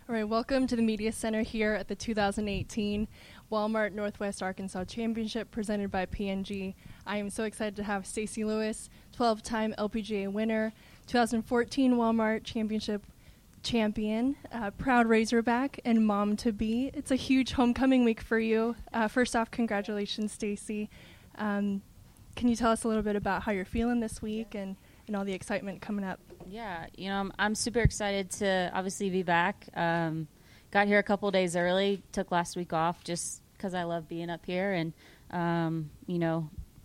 All right, welcome to the Media Center here at the 2018 Walmart Northwest Arkansas Championship presented by P&G. I am so excited to have Stacy Lewis, 12-time LPGA winner, 2014 Walmart Championship champion, proud Razorback, and mom-to-be. It's a huge homecoming week for you. First off, congratulations, Stacy. Can you tell us a little bit about how you're feeling this week and all the excitement coming up? Yeah, I'm super excited to obviously be back. Got here a couple days early, took last week off just because I love being up here and,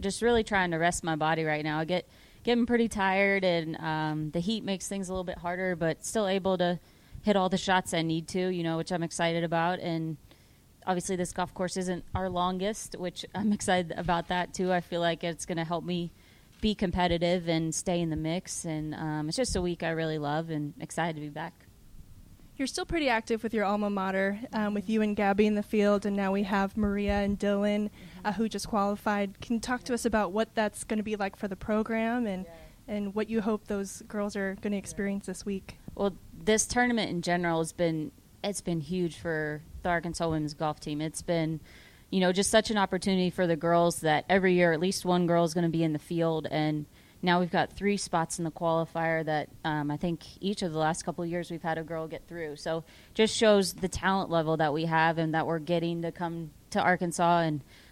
just really trying to rest my body right now. Getting pretty tired and the heat makes things a little bit harder, but still able to hit all the shots I need to, which I'm excited about. And obviously this golf course isn't our longest, which I'm excited about that too. I feel like it's going to help me be competitive and stay in the mix, and it's just a week I really love and excited to be back. You're still pretty active with your alma mater, with you and Gabby in the field, and now we have Maria and Dylan who just qualified. Can you talk to us about what that's going to be like for the program and what you hope those girls are going to experience this week? Well, this tournament in general it's been huge for the Arkansas women's golf team. It's been just such an opportunity for the girls that every year at least one girl is going to be in the field. And now we've got 3 spots in the qualifier that I think each of the last couple of years we've had a girl get through. So just shows the talent level that we have and that we're getting to come to Arkansas.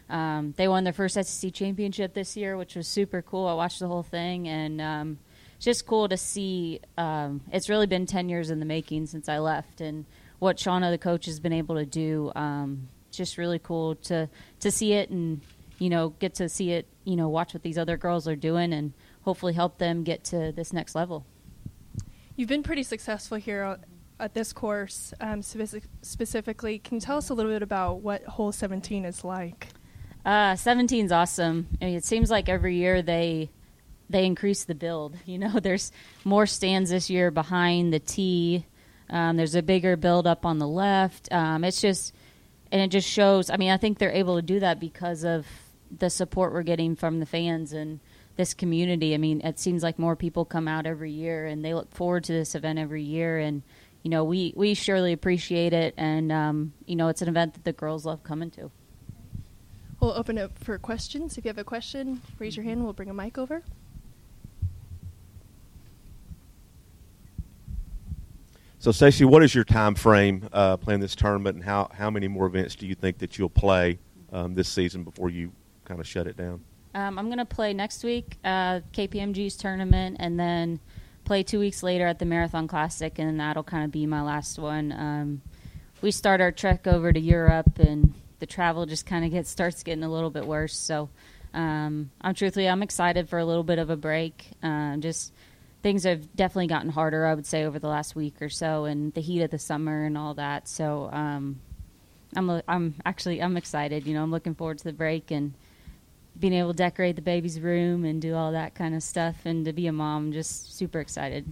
And they won their first SEC championship this year, which was super cool. I watched the whole thing, and it's just cool to see. It's really been 10 years in the making since I left, and what Shauna, the coach, has been able to do. Just really cool to see it and, get to see it, watch what these other girls are doing and hopefully help them get to this next level. You've been pretty successful here at this course specifically. Can you tell us a little bit about what hole 17 is like? 17 is awesome. I mean, it seems like every year they increase the build. There's more stands this year behind the tee. There's a bigger build up on the left. And it just shows, I think they're able to do that because of the support we're getting from the fans and this community. It seems like more people come out every year, and they look forward to this event every year. And, we surely appreciate it. And, it's an event that the girls love coming to. We'll open it up for questions. If you have a question, raise your hand. We'll bring a mic over. So, Stacy, what is your time frame playing this tournament, and how many more events do you think that you'll play this season before you kind of shut it down? I'm going to play next week, KPMG's tournament, and then play 2 weeks later at the Marathon Classic, and that'll kind of be my last one. We start our trek over to Europe, and the travel just kind of starts getting a little bit worse. So I'm excited for a little bit of a break. Things have definitely gotten harder, I would say, over the last week or so, and the heat of the summer and all that. So I'm excited. I'm looking forward to the break and being able to decorate the baby's room and do all that kind of stuff. And to be a mom, just super excited.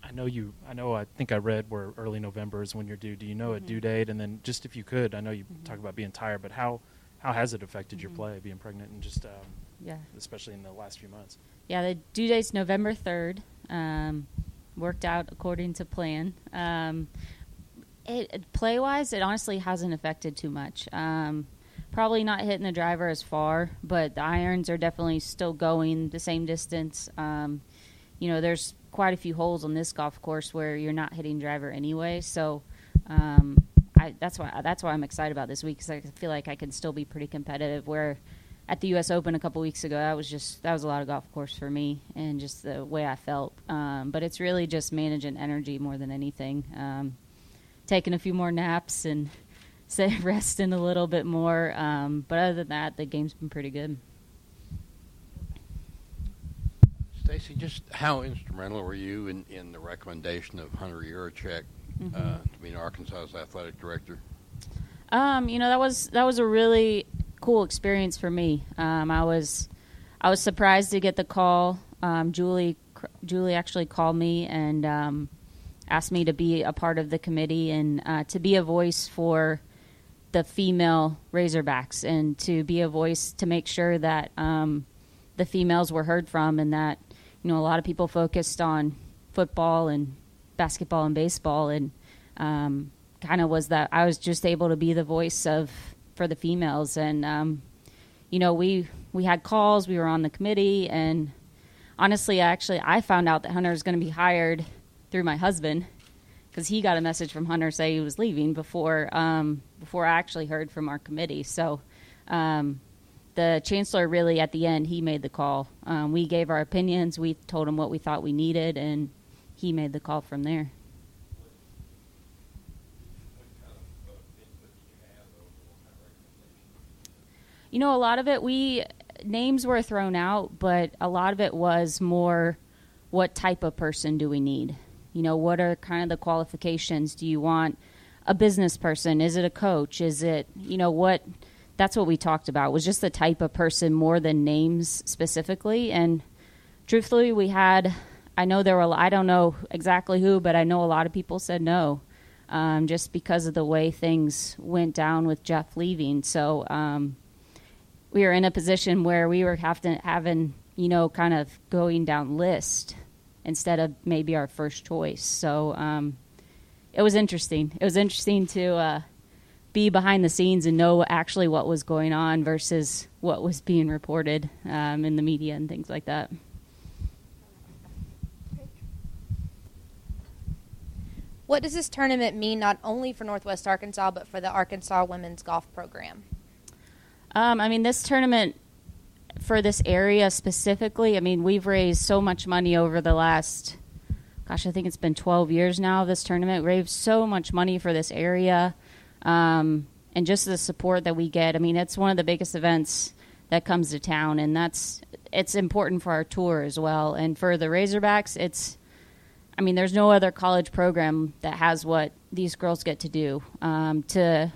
I think I read where early November is when you're due. Do you know a due date? And then just if you could, I know you talk about being tired, but how has it affected your play, being pregnant and just especially in the last few months? Yeah, the due date's November 3rd. Worked out according to plan. Play-wise, it honestly hasn't affected too much. Probably not hitting the driver as far, but the irons are definitely still going the same distance. There's quite a few holes on this golf course where you're not hitting driver anyway. So that's why I'm excited about this week, because I feel like I can still be pretty competitive. Where at the U.S. Open a couple weeks ago, that was a lot of golf course for me and just the way I felt. But it's really just managing energy more than anything. Taking a few more naps and resting a little bit more. But other than that, the game's been pretty good. Stacy, just how instrumental were you in the recommendation of Hunter Yurachek to be Arkansas's athletic director? That was a really cool experience for me. I was surprised to get the call. Julie actually called me and asked me to be a part of the committee and to be a voice for the female Razorbacks and to be a voice to make sure that the females were heard from, and that a lot of people focus football and basketball and baseball, and kind of was that I was just able to be the voice for the females. And we had calls, we were on the committee, and honestly, I found out that Hunter was going to be hired through my husband, because he got a message from Hunter saying he was leaving before I actually heard from our committee. So the chancellor really, at the end, he made the call. We gave our opinions, we told him what we thought we needed, and he made the call from there. A lot of it, names were thrown out, but a lot of it was more, what type of person do we need? What are kind of the qualifications? Do you want a business person? Is it a coach? Is it, that's what we talked about, was just the type of person more than names specifically. And truthfully, I don't know exactly who, but I know a lot of people said no, just because of the way things went down with Jeff leaving. So, we were in a position where we were having, kind of going down list instead of maybe our first choice. So it was interesting. It was interesting to be behind the scenes and know actually what was going on versus what was being reported in the media and things like that. What does this tournament mean not only for Northwest Arkansas, but for the Arkansas women's golf program? This tournament, for this area specifically, we've raised so much money over the last, I think it's been 12 years now, this tournament. We raised so much money for this area, and just the support that we get. It's one of the biggest events that comes to town, and it's important for our tour as well. And for the Razorbacks, there's no other college program that has what these girls get to do, to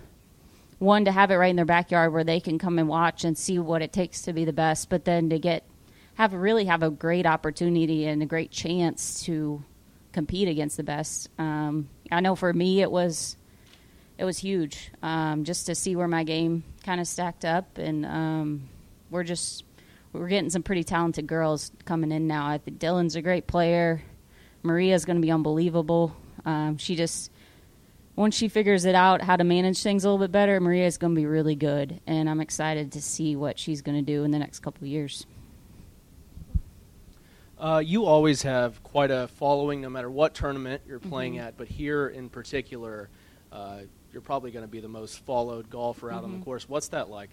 have it right in their backyard where they can come and watch and see what it takes to be the best, but then to have a great opportunity and a great chance to compete against the best. I know for me it was huge, just to see where my game kind of stacked up, and we're getting some pretty talented girls coming in now. I think Dylan's a great player. Maria's going to be unbelievable. Once she figures it out, how to manage things a little bit better, Maria's going to be really good, and I'm excited to see what she's going to do in the next couple of years. You always have quite a following no matter what tournament you're playing at, but here in particular, you're probably going to be the most followed golfer out on the course. What's that like?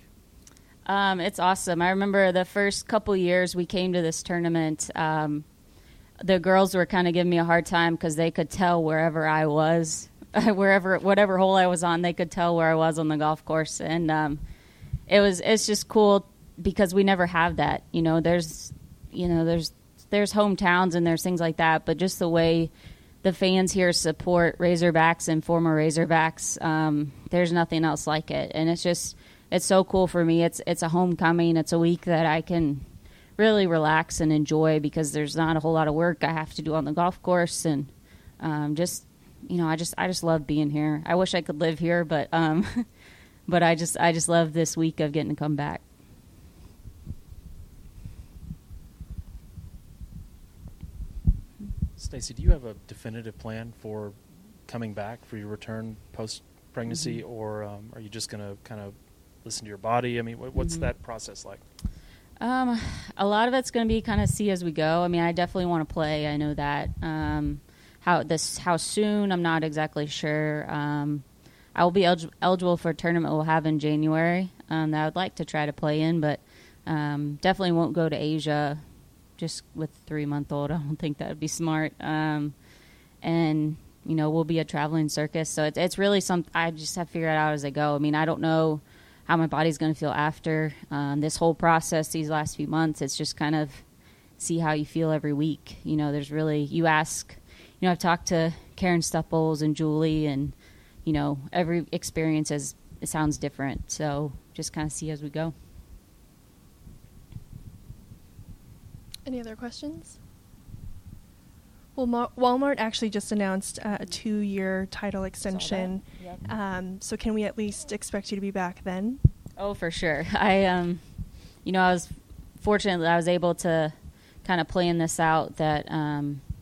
It's awesome. I remember the first couple years we came to this tournament, the girls were kind of giving me a hard time because they could tell wherever I was. Whatever hole I was on, they could tell where I was on the golf course, and it's just cool because we never have that. There's hometowns and there's things like that, but just the way the fans here support Razorbacks and former Razorbacks, there's nothing else like it, and it's so cool for me. It's a homecoming. It's a week that I can really relax and enjoy because there's not a whole lot of work I have to do on the golf course, and I just love being here. I wish I could live here, but I just love this week of getting to come back. Stacy, do you have a definitive plan for coming back for your return post-pregnancy, or are you just going to kind of listen to your body? What's that process like? A lot of it's going to be kind of see as we go. I definitely want to play. I know that. How soon, I'm not exactly sure. I will be eligible for a tournament we'll have in January that I would like to try to play in, but definitely won't go to Asia just with a 3-month-old. I don't think that would be smart. And, we'll be a traveling circus. So it's really something I just have to figure it out as I go. I don't know how my body's going to feel after this whole process, these last few months. It's just kind of see how you feel every week. There's really, you ask, I've talked to Karen Stupples and Julie, and, every experience it sounds different. So just kind of see as we go. Any other questions? Well, Walmart actually just announced a 2-year title extension. Yep. So can we at least expect you to be back then? Oh, for sure. I was fortunate that I was able to kind of plan this out that,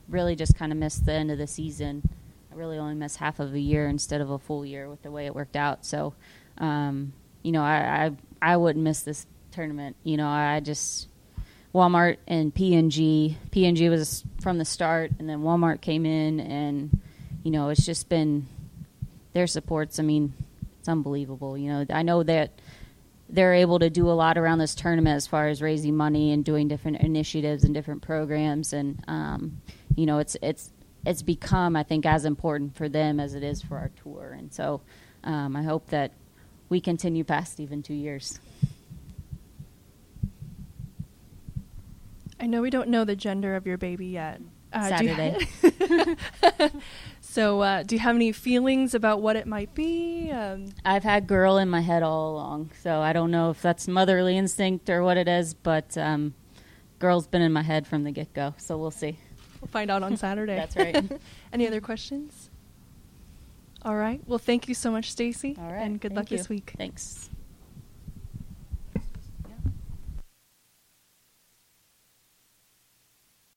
really just kind of missed the end of the season. I really only missed half of a year instead of a full year with the way it worked out. So, you know, I wouldn't miss this tournament. You know, I just Walmart and P&G. P&G was from the start, and then Walmart came in, and you know, it's just been their supports. I mean, it's unbelievable. You know, I know that they're able to do a lot around this tournament as far as raising money and doing different initiatives and different programs, and you know, it's become, I think, as important for them as it is for our tour. And so I hope that we continue past even 2 years. I know we don't know the gender of your baby yet. Saturday. So do you have any feelings about what it might be? I've had girl in my head all along, so I don't know if that's motherly instinct or what it is, but girl's been in my head from the get-go, so we'll see. We'll find out on Saturday. That's right. Any other questions? All right. Well, thank you so much, Stacy. All right. And good luck Thank you. this week. Thanks.